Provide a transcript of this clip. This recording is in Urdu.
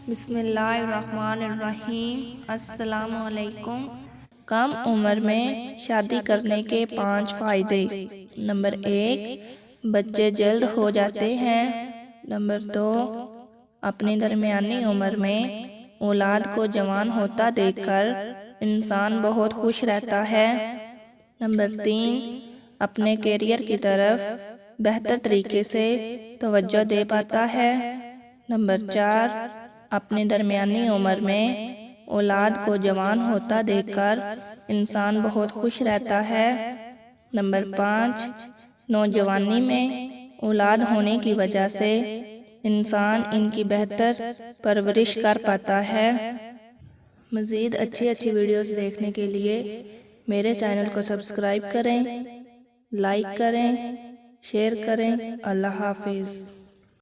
بسم اللہ الرحمن الرحیم۔ السلام علیکم۔ کم عمر میں شادی کرنے کے 5 فائدے۔ نمبر 1، بچے جلد ہو جاتے ہیں۔ نمبر 2، اپنی درمیانی عمر میں اولاد کو جوان ہوتا دیکھ کر انسان بہت خوش رہتا ہے۔ نمبر 3، اپنے کیریئر کی طرف بہتر طریقے سے توجہ دے پاتا ہے۔ نمبر 4، اپنی درمیانی عمر میں اولاد کو جوان ہوتا دیکھ کر انسان بہت خوش رہتا ہے۔ نمبر 5، نوجوانی میں اولاد ہونے کی وجہ سے انسان ان کی بہتر پرورش کر پاتا ہے۔ مزید اچھی ویڈیوز دیکھنے کے لیے میرے چینل کو سبسکرائب کریں، لائک کریں، شیئر کریں۔ اللہ حافظ۔